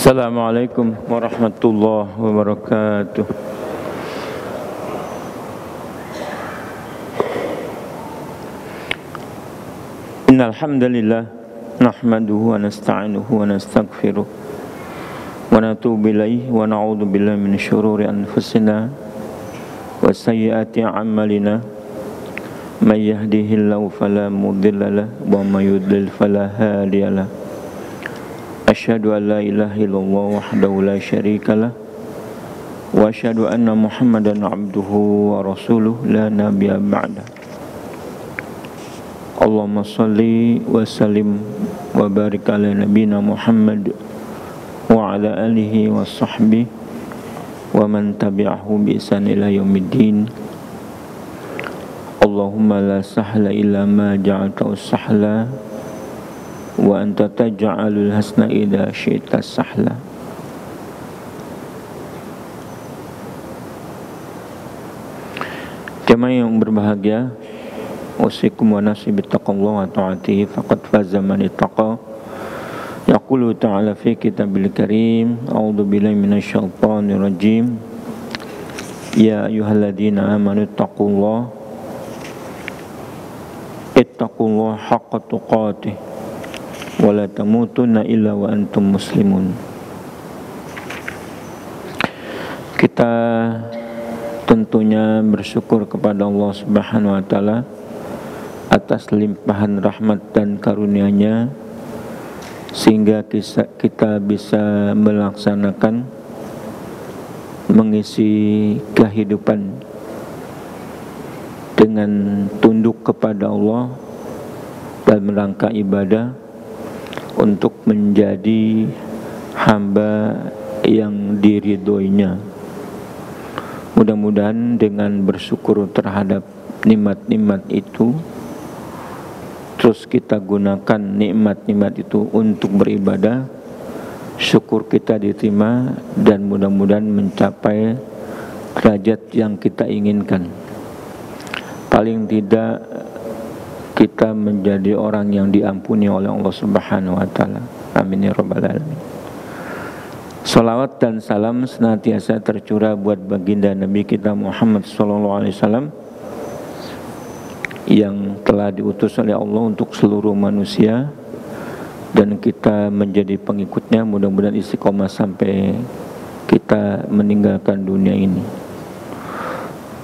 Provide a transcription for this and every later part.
Assalamualaikum warahmatullahi wabarakatuh. Innal hamdalillah nahmaduhu wa nasta'inuhu wa nastaghfiruh wa natubu ilaihi wa na'udzu billahi min syururi anfusina wa sayyiati a'malina. May yahdihillahu fala mudilla lahu wa may yudlil fala hadiya lahu. Asyhadu an la ilaha illallah wahdahu la syarika lah wa asyhadu anna Muhammadan abduhu wa rasuluh la nabiyya ba'da. Allahumma shalli wa sallim wa barik ala nabiyyina Muhammad wa ala alihi wa sahbihi wa man tabi'ahu bi ihsan ila yaumiddin. Allahumma la sahla illa ma ja'altahu sahla wa anta taj'alul hasna idza syi'ta sahla. Jemaah yang berbahagia, usikum wa nafsi bittaqwallahi wa ta'atihi faqad faza man ittaqa. Yaqulu ta'ala fi kitabil karim, a'udzu billahi minasyaitonir rajim. Ya ayyuhalladzina amanu ittaqullaha haqqa tuqatih wala tamutunna illa wa antum muslimun. Kita tentunya bersyukur kepada Allah Subhanahu wa taala atas limpahan rahmat dan karunia-Nya sehingga kita bisa melaksanakan mengisi kehidupan dengan tunduk kepada Allah dan merangka ibadah untuk menjadi hamba yang diridhoinya. Mudah-mudahan dengan bersyukur terhadap nikmat-nikmat itu, terus kita gunakan nikmat-nikmat itu untuk beribadah, syukur kita diterima dan mudah-mudahan mencapai derajat yang kita inginkan. Paling tidak kita menjadi orang yang diampuni oleh Allah Subhanahu wa taala. Amin ya rabbal alamin. Salawat dan salam senantiasa tercurah buat baginda Nabi kita Muhammad sallallahu alaihi wasallam yang telah diutus oleh Allah untuk seluruh manusia, dan kita menjadi pengikutnya. Mudah-mudahan istiqomah sampai kita meninggalkan dunia ini.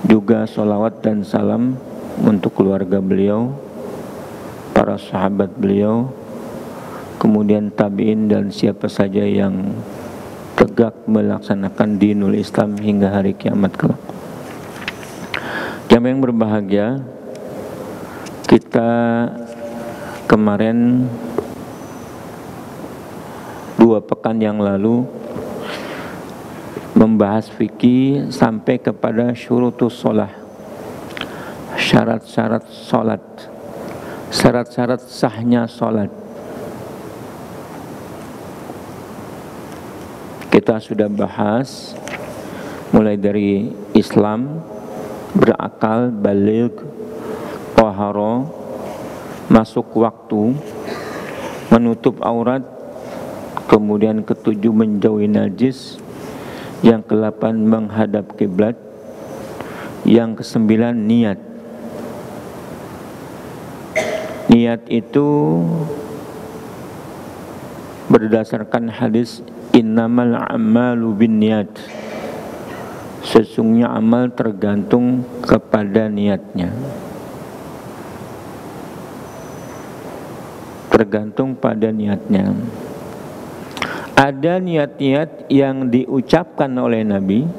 Juga salawat dan salam untuk keluarga beliau, para sahabat beliau, kemudian tabi'in dan siapa saja yang tegak melaksanakan dinul Islam hingga hari kiamat kelak. Jamaah yang berbahagia, kita kemarin 2 pekan yang lalu membahas fikih sampai kepada syurutus shalah, syarat-syarat salat, syarat-syarat sahnya salat. Kita sudah bahas mulai dari Islam, berakal, baligh, tahara, masuk waktu, menutup aurat, kemudian ke-7 menjauhi najis, yang ke-8 menghadap kiblat, yang ke-9 niat. Niat itu berdasarkan hadis innamal a'malu binniyat. Sesungguhnya amal tergantung kepada niatnya. Tergantung pada niatnya. Ada niat-niat yang diucapkan oleh Nabi,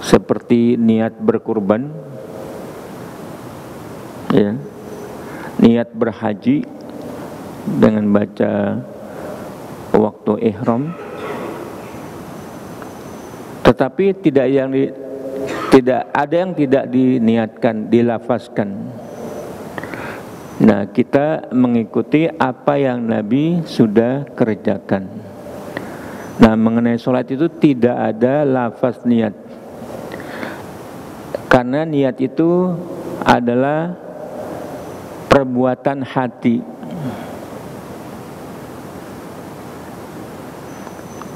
seperti niat berkurban, ya, niat berhaji dengan baca waktu ihram, tetapi tidak ada yang tidak diniatkan, dilafazkan. Nah, kita mengikuti apa yang Nabi sudah kerjakan. Nah, mengenai sholat itu tidak ada lafaz niat, karena niat itu adalah perbuatan hati.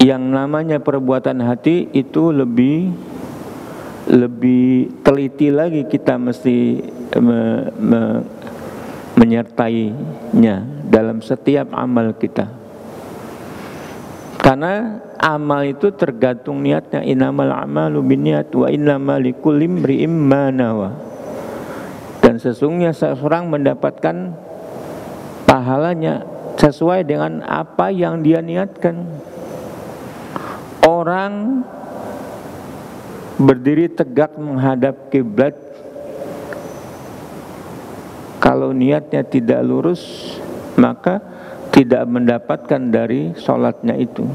Yang namanya perbuatan hati itu lebih teliti lagi, kita mesti menyertainya dalam setiap amal kita. Karena amal itu tergantung niatnya. Innamal a'malu binniyat wa innamal likulli imri'in ma nawa. Dan sesungguhnya seseorang mendapatkan pahalanya sesuai dengan apa yang dia niatkan. Orang berdiri tegak menghadap kiblat, kalau niatnya tidak lurus, maka tidak mendapatkan dari sholatnya itu.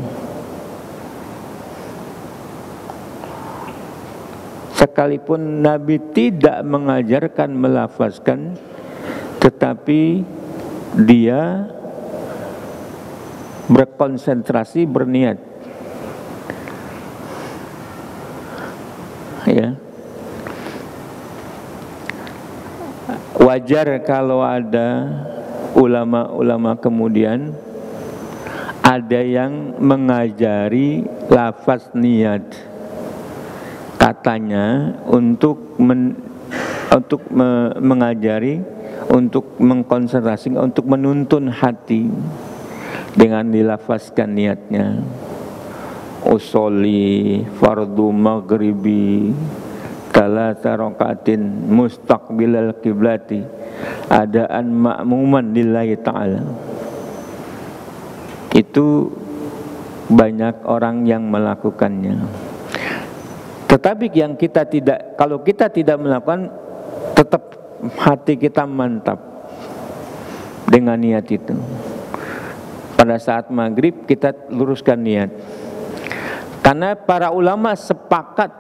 Sekalipun Nabi tidak mengajarkan melafazkan, tetapi dia berkonsentrasi, berniat. Ya. Wajar kalau ada ulama-ulama kemudian ada yang mengajari lafaz niat, katanya mengajari, untuk mengkonsentrasi, untuk menuntun hati dengan dilafazkan niatnya. Usolli fardu maghribi talata rakatin mustaqbilal kiblati adaan ma'muman lillahi ta'ala. Itu banyak orang yang melakukannya. Tetapi yang kita tidak, kalau kita tidak melakukan, tetap hati kita mantap dengan niat itu. Pada saat maghrib kita luruskan niat. Karena para ulama sepakat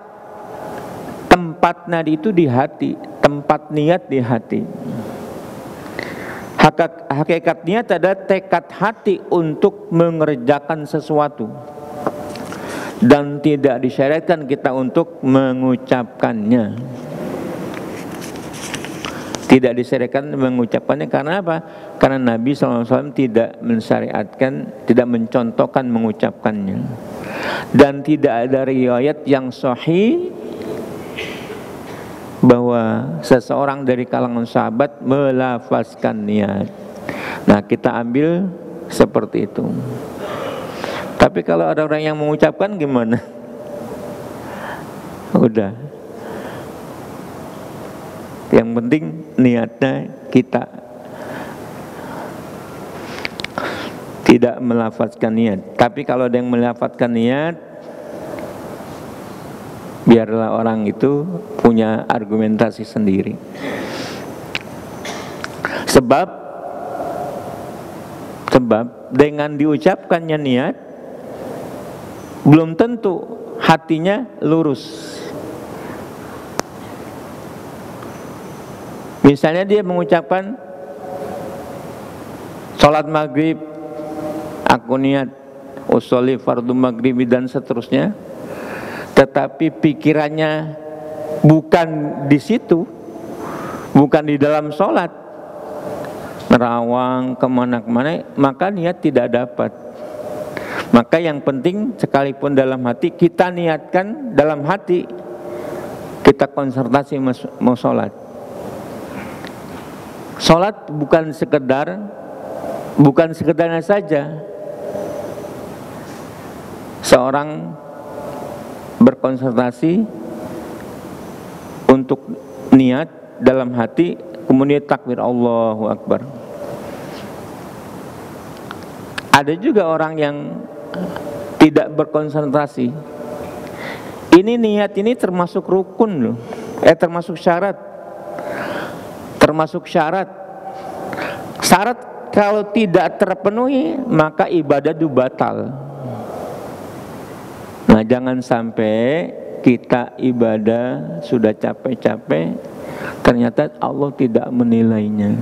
tempat nadi itu di hati, tempat niat di hati. Hakikat niat adalah tekad hati untuk mengerjakan sesuatu, dan tidak disyariatkan kita untuk mengucapkannya. Tidak disyariatkan mengucapkannya karena apa? Karena Nabi SAW tidak mensyariatkan, tidak mencontohkan mengucapkannya. Dan tidak ada riwayat yang sahih bahwa seseorang dari kalangan sahabat melafazkan niat. Nah, kita ambil seperti itu. Tapi kalau ada orang yang mengucapkan gimana? Udah. Yang penting niatnya kita tidak melafazkan niat. Tapi kalau ada yang melafazkan niat, biarlah orang itu punya argumentasi sendiri. Sebab dengan diucapkannya niat, belum tentu hatinya lurus. Misalnya dia mengucapkan sholat maghrib, aku niat usolli fardu maghribi dan seterusnya, tetapi pikirannya bukan di situ, bukan di dalam sholat, nerawang kemana-kemana, maka niat tidak dapat. Maka yang penting sekalipun dalam hati, kita niatkan dalam hati, kita konsentrasi mau sholat. Sholat bukan sekedarnya saja seorang berkonsentrasi untuk niat dalam hati, kemudian takbir Allahu Akbar. Ada juga orang yang tidak berkonsentrasi. Ini niat ini termasuk rukun loh, termasuk syarat. Syarat kalau tidak terpenuhi maka ibadah itu batal. Nah, jangan sampai kita ibadah sudah capek-capek, ternyata Allah tidak menilainya.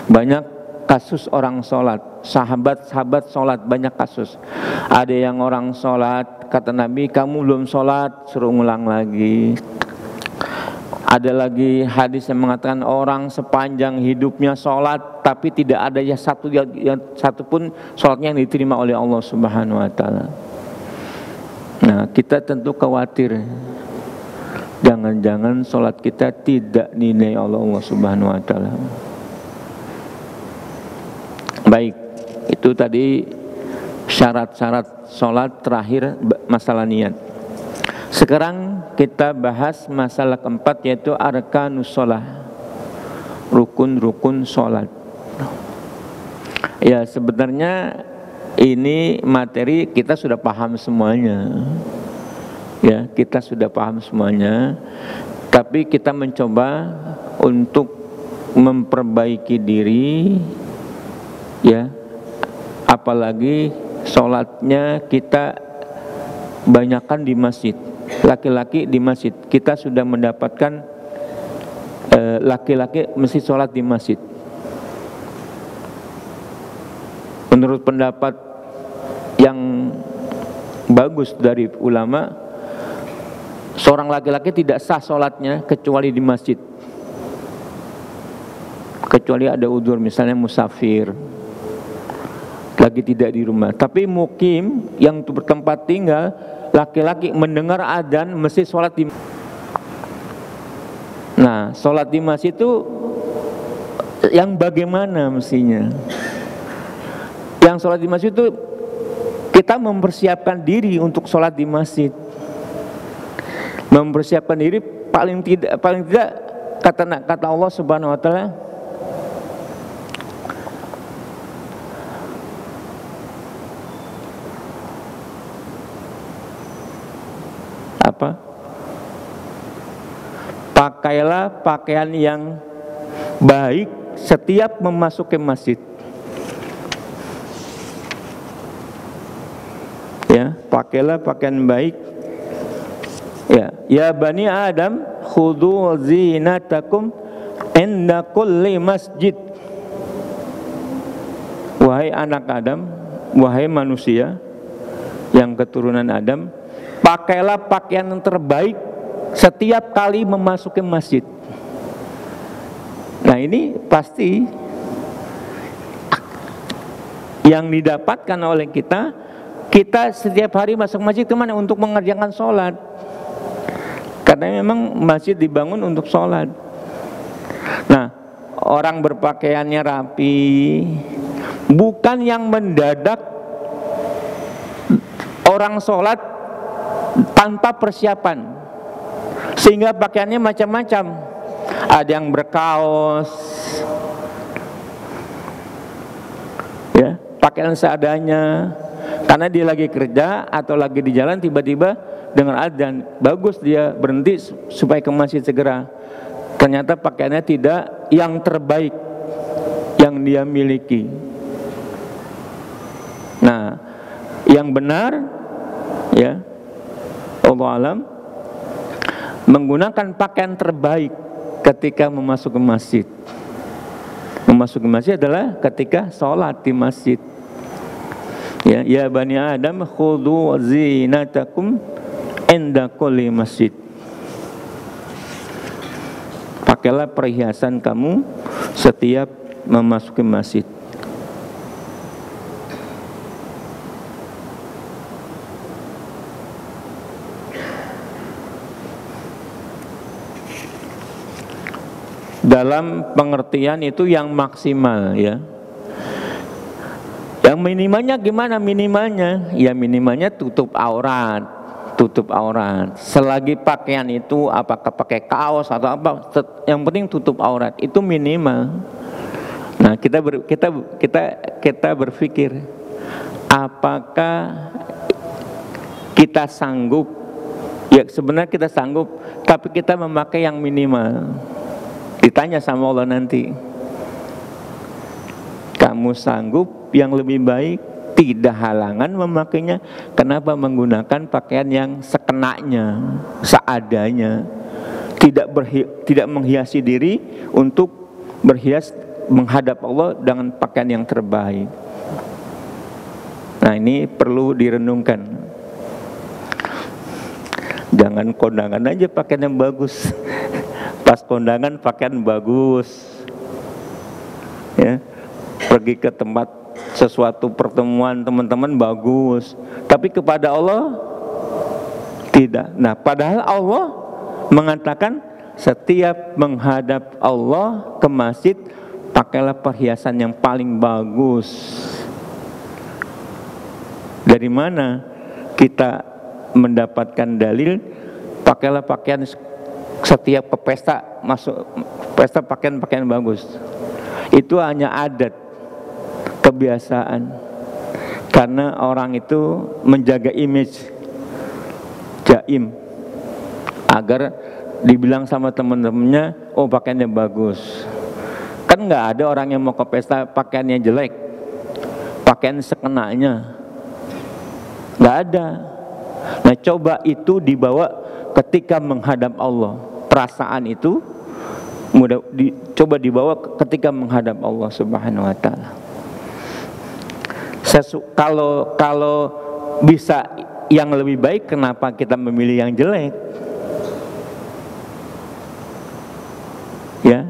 Banyak kasus orang sholat, sahabat sholat, banyak kasus. Ada yang orang sholat, kata Nabi, kamu belum sholat, suruh ngulang lagi. Ada lagi hadis yang mengatakan orang sepanjang hidupnya sholat, tapi tidak ada satupun sholatnya yang diterima oleh Allah Subhanahu Wa Taala. Nah, kita tentu khawatir jangan-jangan sholat kita tidak dinilai Allah Subhanahu wa Ta'ala. Baik, itu tadi syarat-syarat sholat. Terakhir masalah niat. Sekarang kita bahas masalah keempat, yaitu arkanus sholat, rukun-rukun sholat. Ya, sebenarnya ini materi kita sudah paham semuanya. Ya, kita sudah paham semuanya. Tapi kita mencoba untuk memperbaiki diri, ya. Apalagi sholatnya kita banyakkan di masjid. Laki-laki di masjid. Kita sudah mendapatkan laki-laki mesti sholat di masjid. Menurut pendapat yang bagus dari ulama, seorang laki-laki tidak sah sholatnya kecuali di masjid, kecuali ada udzur, misalnya musafir, lagi tidak di rumah. Tapi mukim yang bertempat tinggal, laki-laki mendengar adzan mesti sholat di. Nah, sholat di masjid itu yang bagaimana mestinya? Yang sholat di masjid itu kita mempersiapkan diri untuk sholat di masjid. Mempersiapkan diri paling tidak kata Allah Subhanahu wa Ta'ala, apa? Pakailah pakaian yang baik setiap memasuki masjid. Ya, pakailah pakaian baik. Ya bani Adam, khudhu zinatakum inda kulli masjid. Wahai anak Adam, wahai manusia yang keturunan Adam, pakailah pakaian yang terbaik setiap kali memasuki masjid. Nah, ini pasti yang didapatkan oleh kita setiap hari masuk masjid kemana? Untuk mengerjakan sholat. Karena memang masjid dibangun untuk sholat. Nah, orang berpakaiannya rapi, bukan yang mendadak orang sholat tanpa persiapan, sehingga pakaiannya macam-macam. Ada yang berkaos, ya, pakaian seadanya, karena dia lagi kerja atau lagi di jalan, tiba-tiba dengar adzan, bagus dia berhenti supaya ke masjid segera. Ternyata pakaiannya tidak yang terbaik yang dia miliki. Nah, yang benar, ya, Allah alam, menggunakan pakaian terbaik ketika memasuki masjid. Memasuki masjid adalah ketika sholat di masjid. Ya bani Adam, khudhu zinatakum inda kulli masjid. Pakailah perhiasan kamu setiap memasuki masjid. Dalam pengertian itu yang maksimal, ya. Yang minimalnya gimana? Minimalnya, ya minimalnya tutup aurat. Tutup aurat. Selagi pakaian itu apakah pakai kaos atau apa, yang penting tutup aurat, itu minimal. Nah, kita berpikir, apakah kita sanggup? Ya, sebenarnya kita sanggup, tapi kita memakai yang minimal. Ditanya sama Allah nanti, kamu sanggup yang lebih baik, tidak halangan memakainya, kenapa menggunakan pakaian yang sekenanya, seadanya, tidak menghiasi diri untuk berhias menghadap Allah dengan pakaian yang terbaik. Nah, ini perlu direnungkan. Jangan kondangan aja pakaian yang bagus. Pas kondangan pakaian bagus, ya, pergi ke tempat sesuatu pertemuan teman-teman bagus, tapi kepada Allah Tidak. Nah, padahal Allah mengatakan setiap menghadap Allah ke masjid, pakailah perhiasan yang paling bagus. Dari mana kita mendapatkan dalil pakailah pakaian setiap ke pesta, masuk pesta pakaian bagus? Itu hanya adat, kebiasaan. Karena orang itu menjaga image jaim agar dibilang sama teman-temannya, oh pakaiannya bagus. Kan nggak ada orang yang mau ke pesta pakaiannya jelek, pakaian sekenanya, nggak ada. Nah, coba itu dibawa ketika menghadap Allah, perasaan itu coba dibawa ketika menghadap Allah Subhanahu wa Ta'ala. Kalau bisa yang lebih baik, kenapa kita memilih yang jelek? Ya,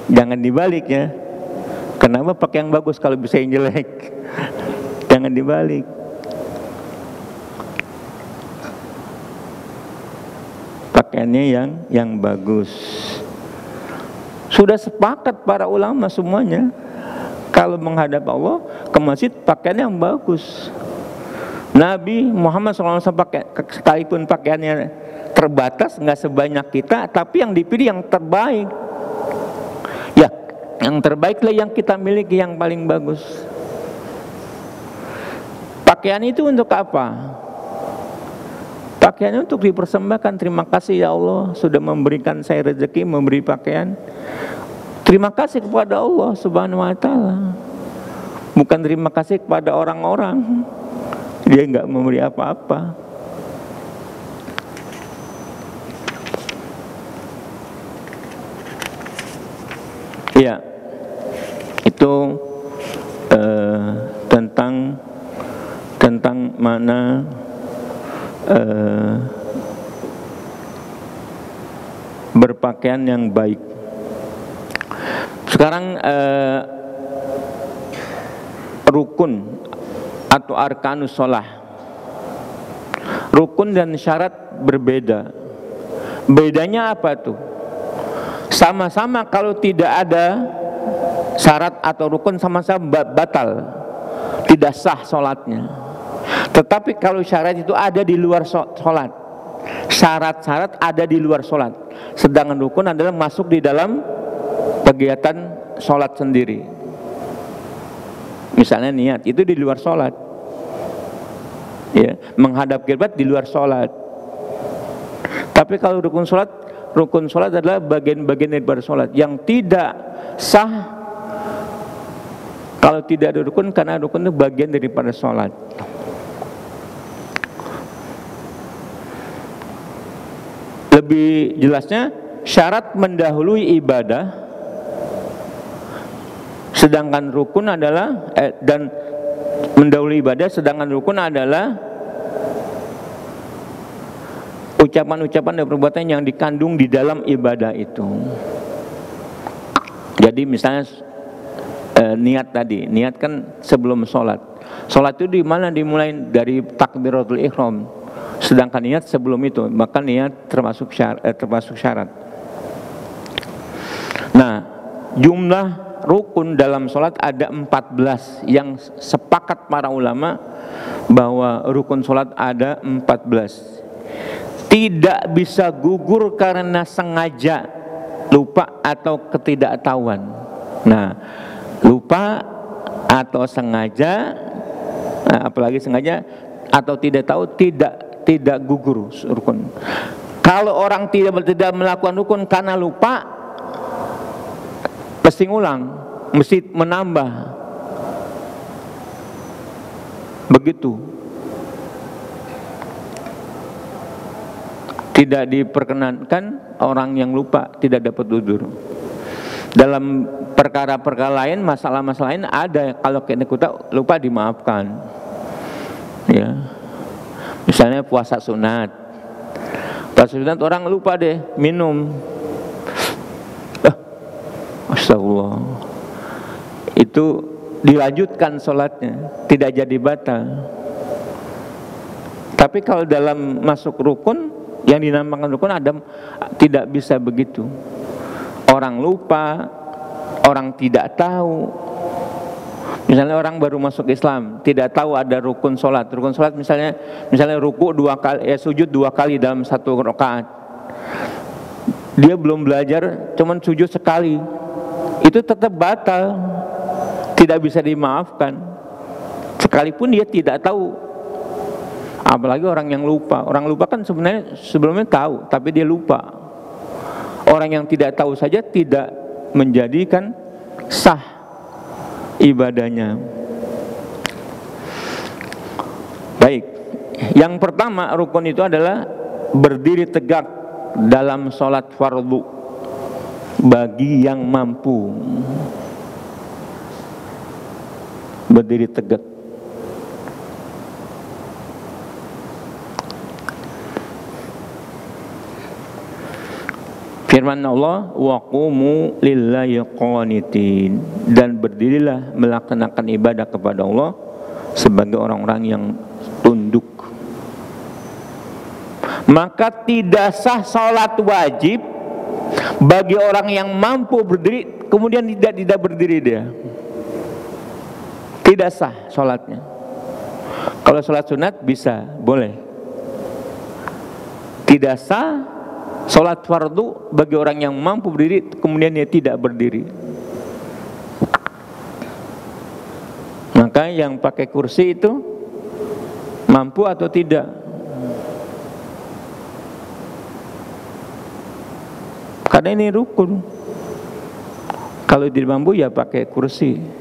jangan dibalik ya. Kenapa pakai yang bagus kalau bisa yang jelek? Jangan dibalik. Pakaiannya yang bagus. Sudah sepakat para ulama semuanya, kalau menghadap Allah ke masjid pakaian yang bagus. Nabi Muhammad SAW pakai, sekalipun pakaiannya terbatas, nggak sebanyak kita, tapi yang dipilih yang terbaik. Ya, yang terbaiklah yang kita miliki, yang paling bagus. Pakaian itu untuk apa? Pakaiannya untuk dipersembahkan. Terima kasih ya Allah sudah memberikan saya rezeki, memberi pakaian. Terima kasih kepada Allah Subhanahu wa Ta'ala. Bukan terima kasih kepada orang-orang. Dia nggak memberi apa-apa. Ya, itu tentang mana berpakaian yang baik. Sekarang rukun atau arkanus sholah. Rukun dan syarat berbeda. Bedanya apa tuh? Sama-sama kalau tidak ada syarat atau rukun sama-sama batal, tidak sah sholatnya. Tetapi kalau syarat itu ada di luar sholat, syarat-syarat ada di luar sholat, sedangkan rukun adalah masuk di dalam kegiatan sholat sendiri. Misalnya niat itu di luar sholat, ya, menghadap kiblat di luar sholat. Tapi kalau rukun sholat adalah bagian-bagian daripada sholat yang tidak sah kalau tidak ada rukun, karena rukun itu bagian daripada sholat. Lebih jelasnya, syarat mendahului ibadah, sedangkan rukun adalah dan mendahului ibadah, sedangkan rukun adalah ucapan-ucapan dan perbuatan yang dikandung di dalam ibadah itu. Jadi misalnya niat tadi, niat kan sebelum sholat. Sholat itu di mana dimulai dari takbiratul ihram, sedangkan niat sebelum itu, maka niat termasuk syarat. Nah, jumlah rukun dalam sholat ada 14 yang sepakat para ulama bahwa rukun sholat ada 14. Tidak bisa gugur karena sengaja, lupa atau ketidaktahuan. Nah, lupa atau sengaja, apalagi sengaja atau tidak tahu, tidak gugur rukun. Kalau orang tidak melakukan rukun karena lupa, mesti ngulang, mesti menambah. Begitu. Tidak diperkenankan orang yang lupa tidak dapat udzur. Dalam perkara-perkara lain, masalah-masalah lain ada, kalau kita lupa dimaafkan. Ya. Misalnya puasa sunat. Puasa sunat orang lupa deh minum. Astagfirullah. Itu dilanjutkan sholatnya, tidak jadi batal. Tapi kalau dalam masuk rukun, yang dinamakan rukun ada tidak bisa begitu. Orang lupa, orang tidak tahu. Misalnya orang baru masuk Islam, tidak tahu ada rukun sholat. Rukun sholat misalnya ruku 2 kali, sujud 2 kali dalam 1 rakaat. Dia belum belajar, cuman sujud sekali, itu tetap batal, tidak bisa dimaafkan. Sekalipun dia tidak tahu. Apalagi orang yang lupa. Orang lupa kan sebenarnya sebelumnya tahu, tapi dia lupa. Orang yang tidak tahu saja tidak menjadikan sah ibadahnya. Baik, yang pertama rukun itu adalah berdiri tegak dalam sholat fardu bagi yang mampu. Berdiri tegak. Firman Allah, wa qumu lillahi qanitin, dan berdirilah melaksanakan ibadah kepada Allah sebagai orang-orang yang tunduk. Maka tidak sah salat wajib bagi orang yang mampu berdiri kemudian tidak berdiri dia. Tidak sah salatnya. Kalau salat sunat bisa, boleh. Tidak sah salat fardu bagi orang yang mampu berdiri kemudian dia tidak berdiri. Maka yang pakai kursi itu mampu atau tidak? Karena ini rukun. Kalau tidak mampu ya pakai kursi.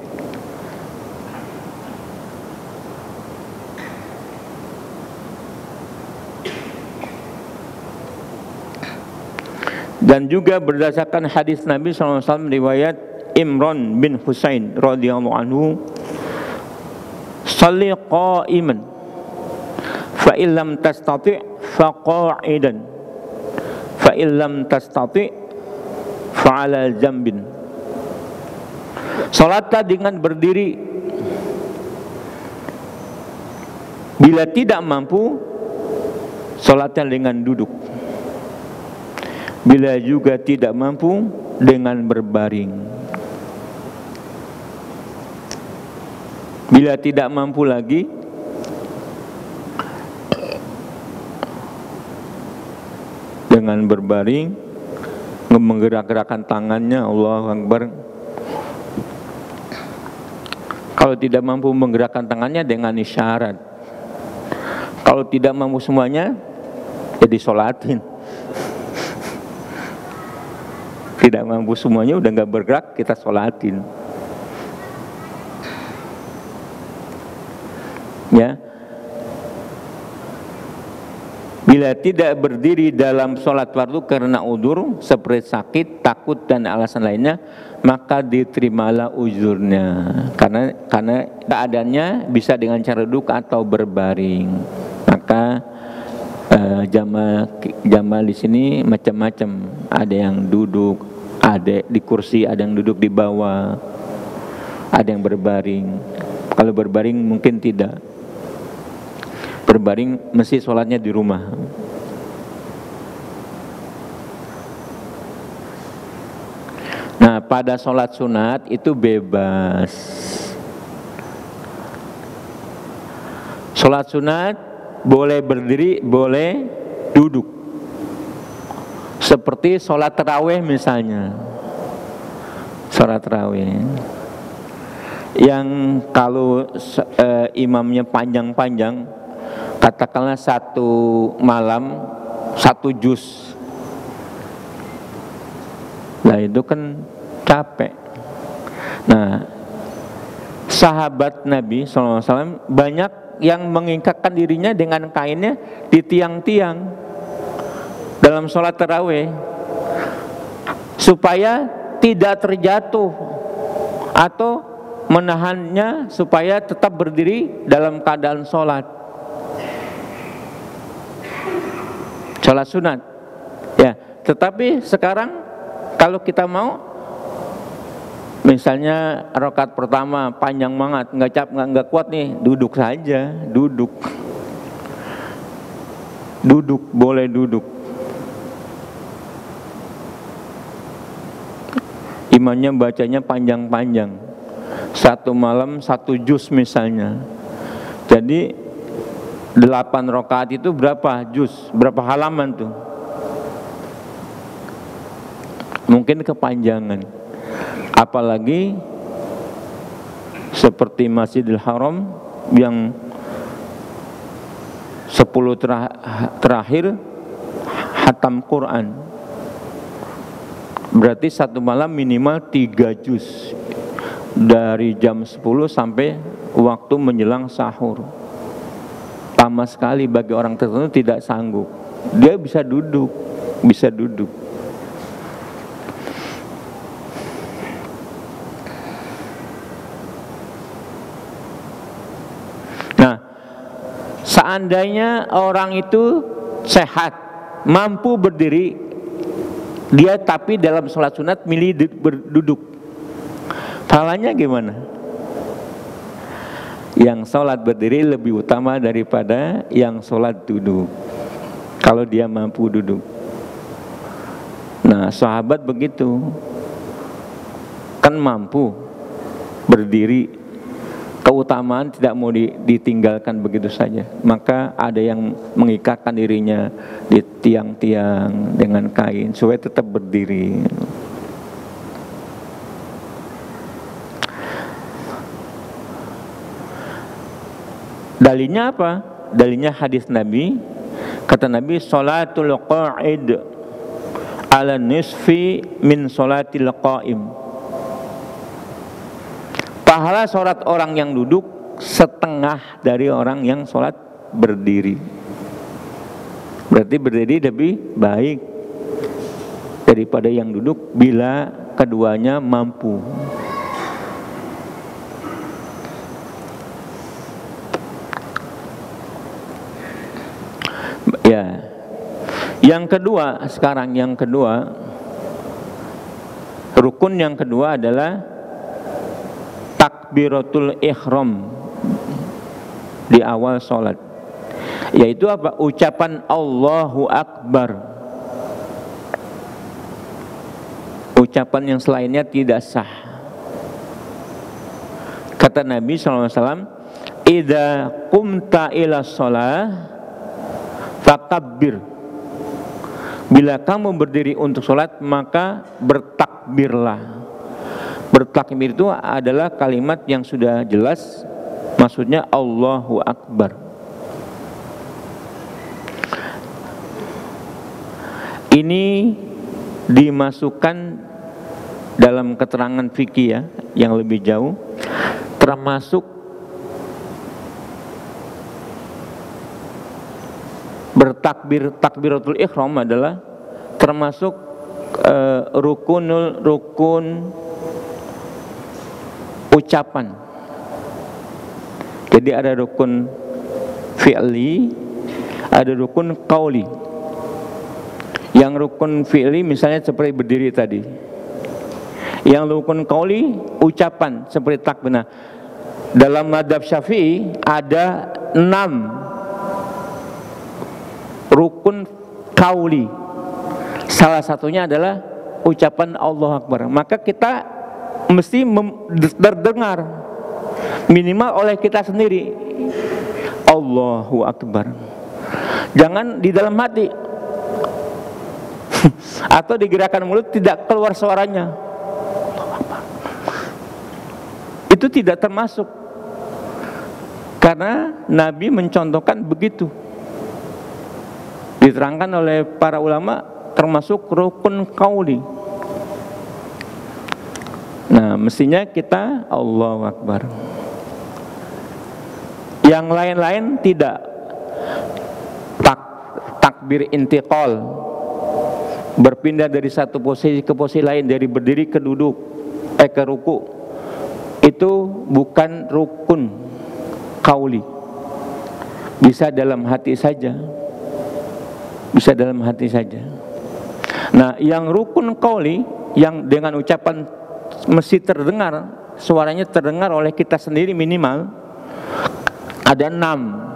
Dan juga berdasarkan hadis Nabi SAW riwayat Imran bin Husain radhiyallahu anhu, "Shalli qa'iman, fa illam tastati' fa qa'idan, fa illam tastati' fa 'ala jambin." Salatlah dengan berdiri. Bila tidak mampu, salatnya dengan duduk. Bila juga tidak mampu, dengan berbaring. Bila tidak mampu lagi, dengan berbaring, menggerak-gerakkan tangannya, Allahu Akbar. Kalau tidak mampu menggerakkan tangannya, dengan isyarat. Kalau tidak mampu semuanya, ya disolatin. Tidak mampu semuanya, udah nggak bergerak, kita sholatin. Ya. Bila tidak berdiri dalam sholat fardu karena udzur seperti sakit, takut dan alasan lainnya, maka diterimalah uzurnya. Karena keadaannya bisa dengan cara duduk atau berbaring. Maka jamaah di sini macam-macam. Ada yang duduk, ada di kursi, ada yang duduk di bawah, ada yang berbaring. Kalau berbaring mungkin tidak. Berbaring mesti sholatnya di rumah. Nah, pada sholat sunat itu bebas. Sholat sunat boleh berdiri, boleh duduk. Seperti sholat tarawih misalnya. Sholat tarawih yang kalau imamnya panjang-panjang, katakanlah satu malam 1 juz, nah itu kan capek. Nah, sahabat Nabi SAW banyak yang mengikatkan dirinya dengan kainnya di tiang-tiang dalam sholat tarawih supaya tidak terjatuh atau menahannya supaya tetap berdiri dalam keadaan sholat sunat. Ya, tetapi sekarang kalau kita mau, misalnya rakaat pertama panjang banget, nggak kuat nih, duduk saja, duduk. Duduk, boleh duduk. Imamnya bacanya panjang-panjang, 1 malam 1 juz misalnya. Jadi 8 rakaat itu berapa juz, berapa halaman tuh? Mungkin kepanjangan. Apalagi seperti Masjidil Haram yang 10 terakhir hatam Quran. Berarti 1 malam minimal 3 juz, dari jam 10 sampai waktu menjelang sahur. Lama sekali bagi orang tertentu tidak sanggup. Dia bisa duduk, bisa duduk. Nah, seandainya orang itu sehat, mampu berdiri, dia tapi dalam sholat sunat milih berduduk, pahalanya gimana? Yang sholat berdiri lebih utama daripada yang sholat duduk, kalau dia mampu duduk. Nah, sahabat begitu, kan mampu berdiri, keutamaan tidak mau ditinggalkan begitu saja. Maka ada yang mengikatkan dirinya di tiang-tiang dengan kain supaya tetap berdiri. Dalilnya apa? Dalilnya hadis Nabi. Kata Nabi, sholatul qa'id ala nisfi min sholatil qa'im. Pahala sholat orang yang duduk setengah dari orang yang sholat berdiri. Berarti berdiri lebih baik daripada yang duduk bila keduanya mampu. Ya. Yang kedua, sekarang yang kedua, rukun yang kedua adalah takbiratul ihram di awal sholat, yaitu apa? Ucapan Allahu Akbar. Ucapan yang selainnya tidak sah. Kata Nabi SAW, idza qumta ila sholah fakabbir. Bila kamu berdiri untuk sholat, maka bertakbirlah. Bertakbir itu adalah kalimat yang sudah jelas, maksudnya Allahu Akbar. Ini dimasukkan dalam keterangan fikih ya, yang lebih jauh, termasuk bertakbir, takbiratul ihram adalah termasuk rukun ucapan. Jadi ada rukun fi'li, ada rukun qauli. Yang rukun fi'li misalnya seperti berdiri tadi. Yang rukun qauli ucapan seperti takbir. Nah, dalam mazhab Syafi'i ada 6 rukun qauli. Salah satunya adalah ucapan Allahu Akbar. Maka kita mesti terdengar minimal oleh kita sendiri, Allahu Akbar. Jangan di dalam hati atau di gerakan mulut tidak keluar suaranya. Itu tidak termasuk, karena Nabi mencontohkan begitu. Diterangkan oleh para ulama termasuk rukun qauli. Nah, mestinya kita Allahu Akbar. Yang lain-lain tidak. Takbir intiqal, berpindah dari satu posisi ke posisi lain, dari berdiri ke duduk, ke ruku, itu bukan rukun qauli. Bisa dalam hati saja. Bisa dalam hati saja. Nah, yang rukun qauli, yang dengan ucapan mesti terdengar, suaranya terdengar oleh kita sendiri minimal, ada 6.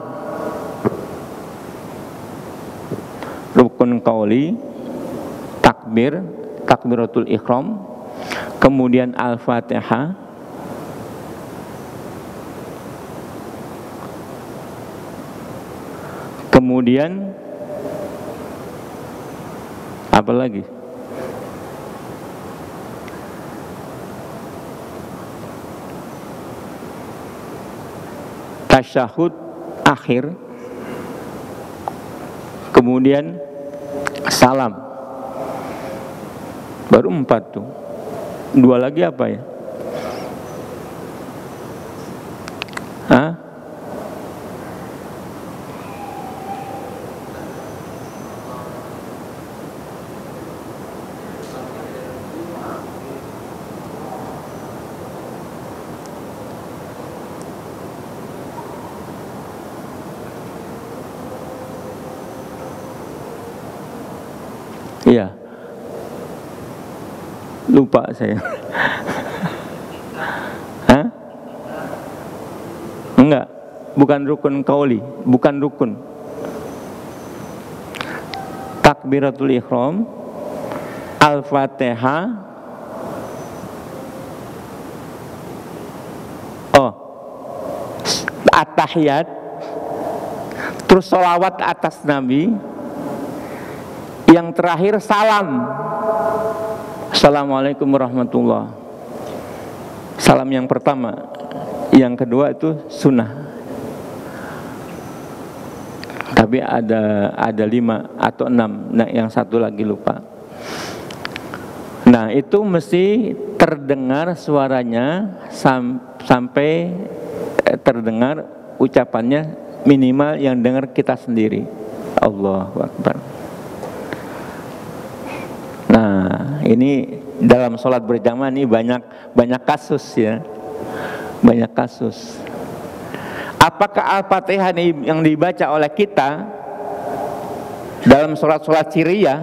rukun qauli, takbir, takbiratul ihram, kemudian Al-Fatihah, kemudian apa lagi? Tasyahud akhir, kemudian salam. Baru 4 tuh. 2 lagi apa ya? Hah? Iya. Lupa saya. Hah? Enggak, bukan rukun qauli, bukan rukun. Takbiratul ihram, Al-Fatihah, at-tahiyat, terus sholawat atas Nabi, yang terakhir salam. Assalamualaikum warahmatullah. Salam yang pertama. Yang kedua itu sunnah. Tapi ada 5 atau 6. Nah, yang satu lagi lupa. Nah, itu mesti terdengar suaranya sampai terdengar ucapannya, minimal yang dengar kita sendiri. Allahu Akbar. Nah, ini dalam sholat berjamaah ini banyak kasus ya, banyak kasus. Apakah Al-Fatihah yang dibaca oleh kita dalam sholat syiriah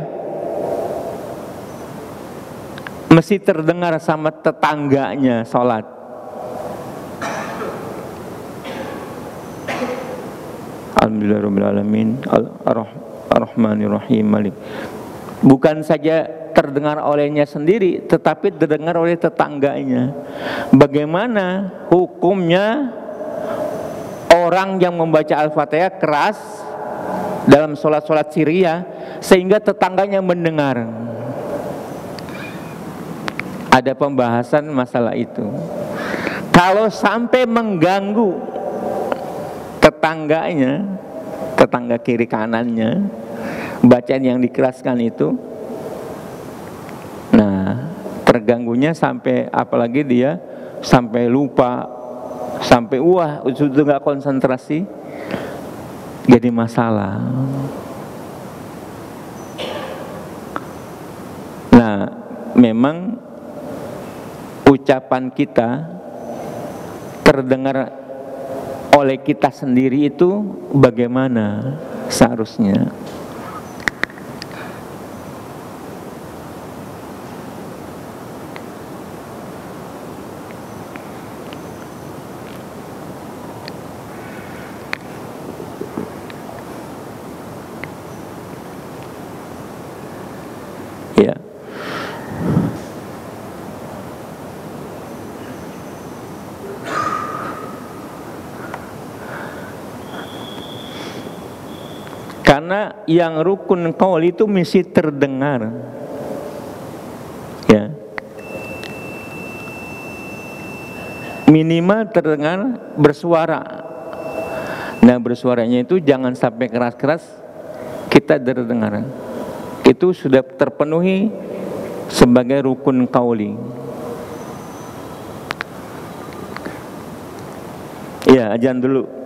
mesti terdengar sama tetangganya sholat? Alhamdulillahirrahmanirrahim, Ar-Rahmanirrahim, Malik. Bukan saja terdengar olehnya sendiri, tetapi terdengar oleh tetangganya. Bagaimana hukumnya orang yang membaca Al-Fatihah keras dalam sholat-sholat syiriah sehingga tetangganya mendengar? Ada pembahasan masalah itu. Kalau sampai mengganggu tetangganya, tetangga kiri kanannya, bacaan yang dikeraskan itu, nah terganggunya sampai, apalagi dia sampai lupa, sampai wah sudah nggak konsentrasi, jadi masalah. Nah, memang ucapan kita terdengar oleh kita sendiri itu bagaimana seharusnya? Ya. Karena yang rukun qaul itu mesti terdengar, ya, minimal terdengar bersuara. Nah, bersuaranya itu jangan sampai keras-keras kita terdengar. Itu sudah terpenuhi sebagai rukun qauli. Ya, azan dulu.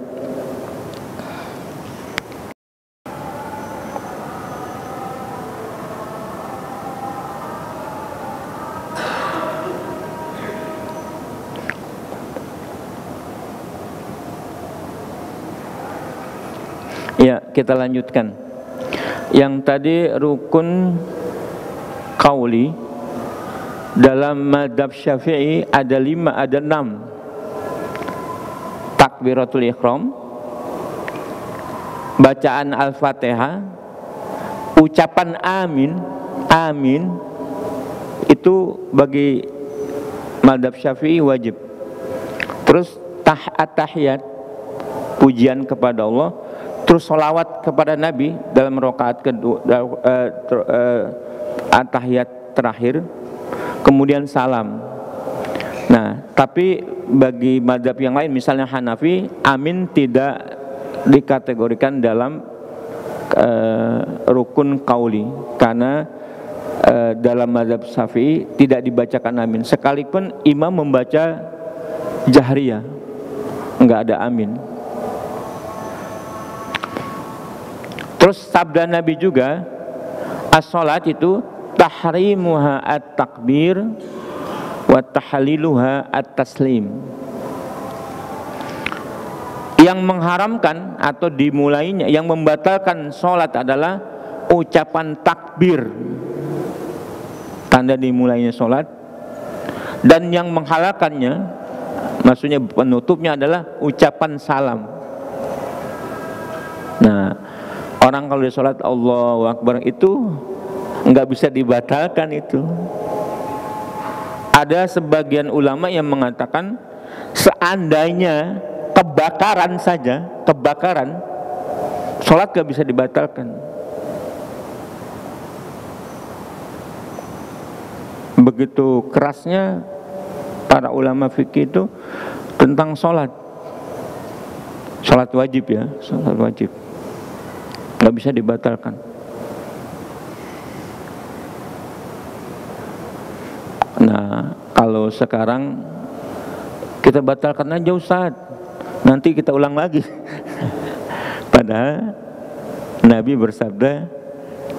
Ya, kita lanjutkan. Yang tadi rukun qauli dalam mazhab Syafi'i ada 5, ada 6. Takbiratul ihram, bacaan Al-Fatihah, ucapan amin, amin itu bagi mazhab Syafi'i wajib. Terus tahiyat, pujian kepada Allah, terus sholawat kepada Nabi dalam rakaat kedua, tahiyat terakhir, kemudian salam. Nah, tapi bagi mazhab yang lain, misalnya Hanafi, amin tidak dikategorikan dalam rukun qauli, karena dalam mazhab Syafi'i tidak dibacakan amin, sekalipun imam membaca jahriyah enggak ada amin. Terus sabda Nabi juga, as-salat itu tahrimuha at-takbir wa tahliluha at-taslim. Yang mengharamkan atau dimulainya, yang membatalkan sholat adalah ucapan takbir, tanda dimulainya sholat, dan yang menghalalkannya, maksudnya penutupnya adalah ucapan salam. Nah, orang kalau di sholat Allahu Akbar itu nggak bisa dibatalkan itu. Ada sebagian ulama yang mengatakan seandainya kebakaran saja, kebakaran, sholat gak bisa dibatalkan. Begitu kerasnya para ulama fikih itu tentang sholat. Sholat wajib ya, sholat wajib, gak bisa dibatalkan. Nah, kalau sekarang kita batalkan aja Ustaz, nanti kita ulang lagi. Padahal Nabi bersabda,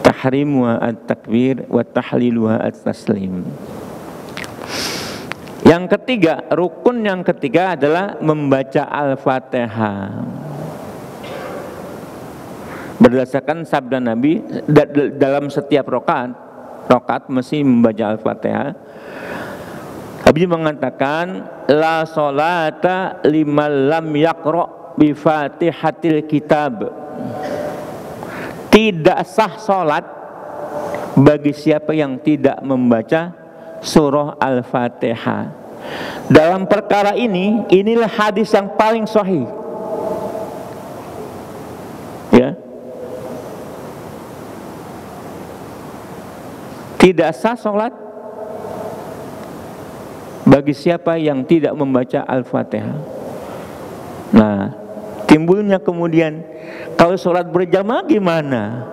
tahrimuha at-takbir wa tahliluha at-taslim. Yang ketiga, rukun yang ketiga adalah membaca Al-Fatihah. Berdasarkan sabda Nabi, dalam setiap rakaat mesti membaca Al-Fatihah. Nabi mengatakan, la sholata liman lam yaqra bi Fatihatil kitab. Tidak sah sholat bagi siapa yang tidak membaca surah Al-Fatihah. Dalam perkara ini, inilah hadis yang paling sahih. Ya. Tidak sah sholat bagi siapa yang tidak membaca Al-Fatihah. Nah, timbulnya kemudian, kalau sholat berjamaah gimana?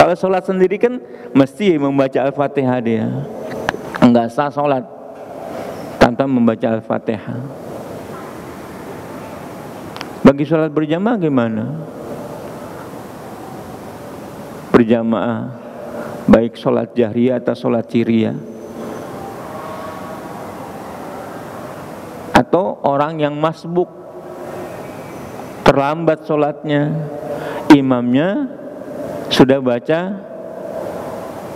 Kalau sholat sendiri kan mesti membaca Al-Fatihah dia. Enggak sah sholat tanpa membaca Al-Fatihah. Bagi sholat berjamaah gimana? Berjamaah, baik sholat jahriyah atau sholat sirriyah, atau orang yang masbuk, terlambat sholatnya, imamnya sudah baca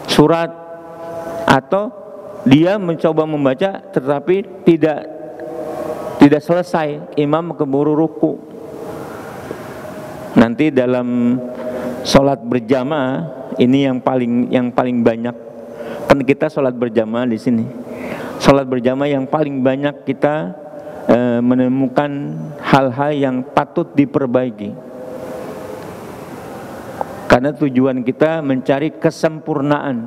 surat, atau dia mencoba membaca tetapi tidak selesai, imam keburu ruku. Nanti dalam sholat berjamaah ini yang paling banyak, kan kita sholat berjamaah di sini. Sholat berjamaah yang paling banyak kita menemukan hal-hal yang patut diperbaiki, karena tujuan kita mencari kesempurnaan.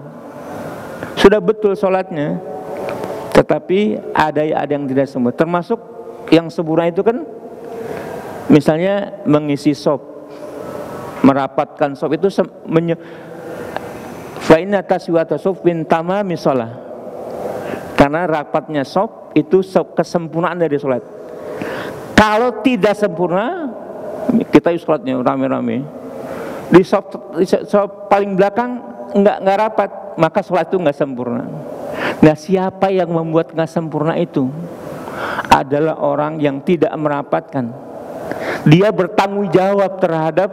Sudah betul sholatnya, tetapi ada yang tidak sempurna. Termasuk yang sempurna itu kan, misalnya mengisi sop, merapatkan sop itu fa inna taswiyata sofin tamami shalah. Karena rapatnya sop itu kesempurnaan dari sholat. Kalau tidak sempurna, kita sholatnya rame-rame, di sop paling belakang nggak rapat, maka sholat itu nggak sempurna. Nah, siapa yang membuat nggak sempurna itu? Adalah orang yang tidak merapatkan. Dia bertanggung jawab terhadap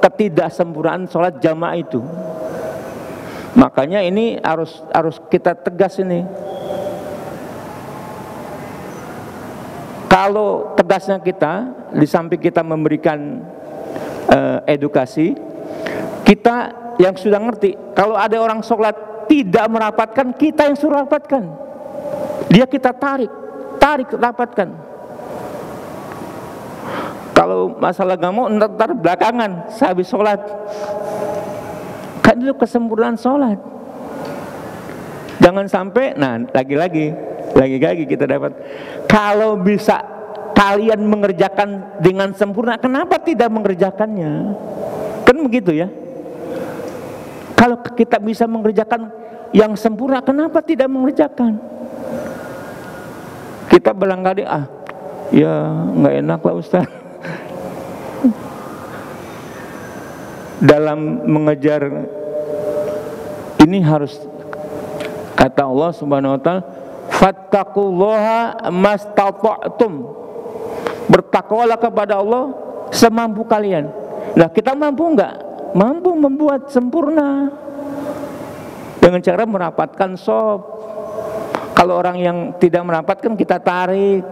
ketidaksempurnaan sholat jamaah itu. Makanya ini harus kita tegas ini. Kalau tegasnya kita, di samping kita memberikan edukasi, Kita yang sudah ngerti, kalau ada orang sholat tidak merapatkan, kita yang suruh rapatkan. Dia kita tarik rapatkan. Kalau masalah gak mau, ntar belakangan sehabis sholat. Kan itu kesempurnaan sholat. Jangan sampai, nah lagi-lagi kita dapat, kalau bisa kalian mengerjakan dengan sempurna, kenapa tidak mengerjakannya? Kan begitu ya. Kalau kita bisa mengerjakan yang sempurna, kenapa tidak mengerjakan? Kita barangkali ya nggak enak lah Ustaz. Dalam mengejar ini harus, kata Allah Subhanahu wa taala, fattaqullaha mastata'tum. Bertakwalah kepada Allah semampu kalian. Nah, kita mampu enggak? Mampu membuat sempurna dengan cara merapatkan shaf. Kalau orang yang tidak merapatkan, kita tarik.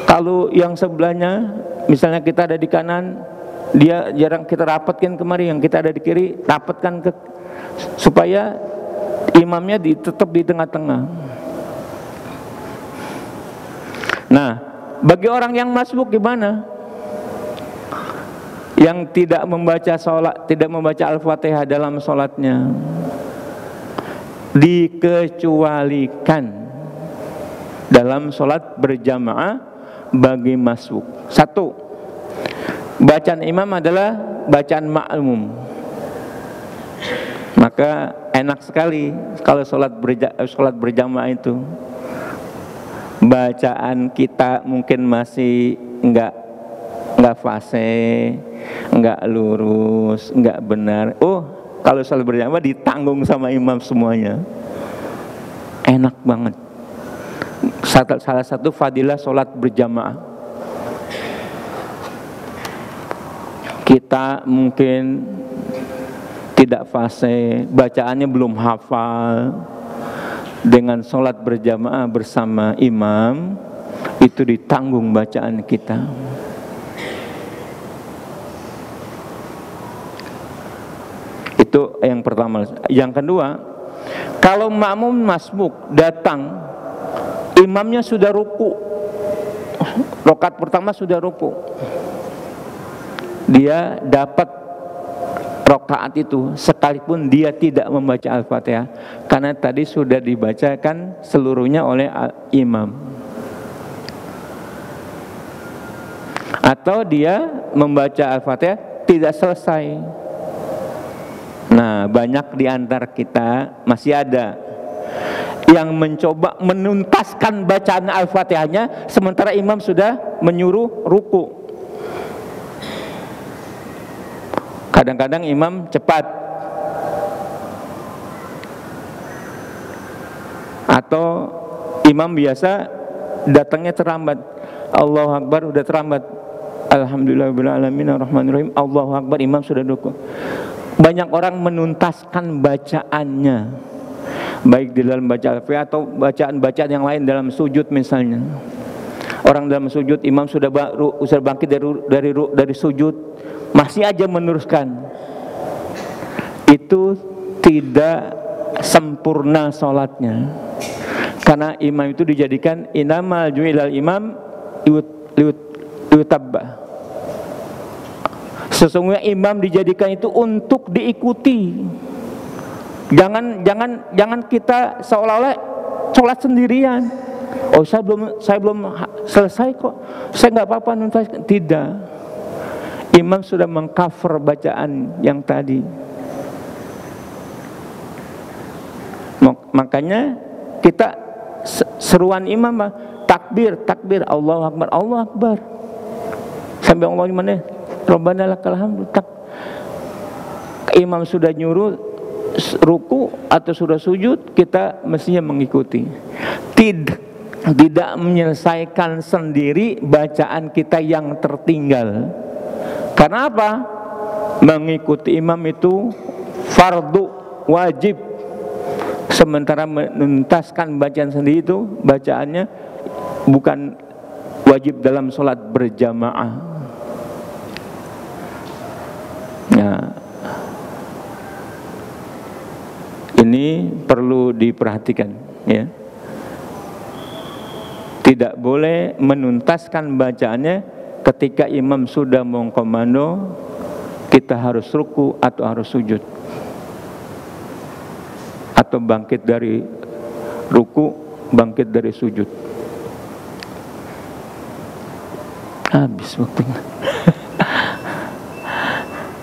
Kalau yang sebelahnya, misalnya kita ada di kanan, dia jarang kita rapatkan kemari, yang kita ada di kiri rapatkan supaya imamnya tetap di tengah-tengah. Nah, bagi orang yang masbuk gimana? Yang tidak membaca Al-Fatihah dalam sholatnya, dikecualikan dalam sholat berjamaah bagi masbuk. Satu, bacaan imam adalah bacaan makmum. Maka enak sekali kalau sholat berjamaah itu, bacaan kita mungkin masih enggak fase, enggak lurus, enggak benar. Kalau sholat berjamaah ditanggung sama imam semuanya. Enak banget. Salah satu fadilah sholat berjamaah. Kita mungkin tidak fase, bacaannya belum hafal. Dengan sholat berjamaah bersama imam, itu ditanggung bacaan kita. Itu yang pertama. Yang kedua, kalau makmum masbuk datang, imamnya sudah ruku, rakaat pertama sudah ruku, dia dapat rakaat itu sekalipun dia tidak membaca Al-Fatihah, karena tadi sudah dibacakan seluruhnya oleh imam. Atau dia membaca Al-Fatihah tidak selesai. Nah, banyak di antara kita masih ada yang mencoba menuntaskan bacaan Al-Fatihahnya sementara imam sudah menyuruh ruku. Kadang-kadang imam cepat, atau imam biasa datangnya terlambat. Allahu Akbar udah terlambat. Alhamdulillahirabbil alamin arrahmanirrahim. Allahu Akbar, imam sudah ruku. Banyak orang menuntaskan bacaannya, baik di dalam baca Al-Fatihah atau bacaan-bacaan yang lain dalam sujud misalnya. Orang dalam sujud, imam sudah bangkit dari sujud, masih aja meneruskan. Itu tidak sempurna sholatnya. Karena imam itu dijadikan inamal ju'ilal imam liutabba. Sesungguhnya imam dijadikan itu untuk diikuti. Jangan kita seolah-olah sholat sendirian. Saya belum selesai kok, saya nggak apa-apa nuntas. Tidak. Imam sudah mengcover bacaan yang tadi. Makanya kita seruan imam, takbir, Allahu Akbar, Allahu Akbar. Sampai Allah gimana? Rabbana lakal hamdu. Imam sudah nyuruh ruku atau sudah sujud, kita mestinya mengikuti. Tidak menyelesaikan sendiri bacaan kita yang tertinggal. Karena apa? Mengikuti imam itu fardu, wajib. Sementara menuntaskan bacaan sendiri itu, bacaannya bukan wajib dalam sholat berjamaah. Ini perlu diperhatikan, ya. Tidak boleh menuntaskan bacaannya ketika imam sudah mengkomando, kita harus ruku atau harus sujud, atau bangkit dari ruku, bangkit dari sujud. Habis waktunya.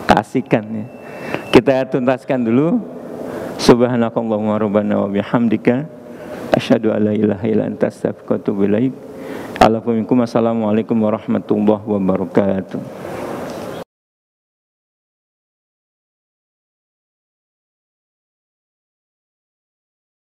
Kasihkan, ya. Kita tuntaskan dulu. Subhanakallahumma rabbana wa bihamdika asyhadu an la ilaha illa anta astaghfiruka wa atubu ilaik. Assalamualaikum warahmatullahi wabarakatuh.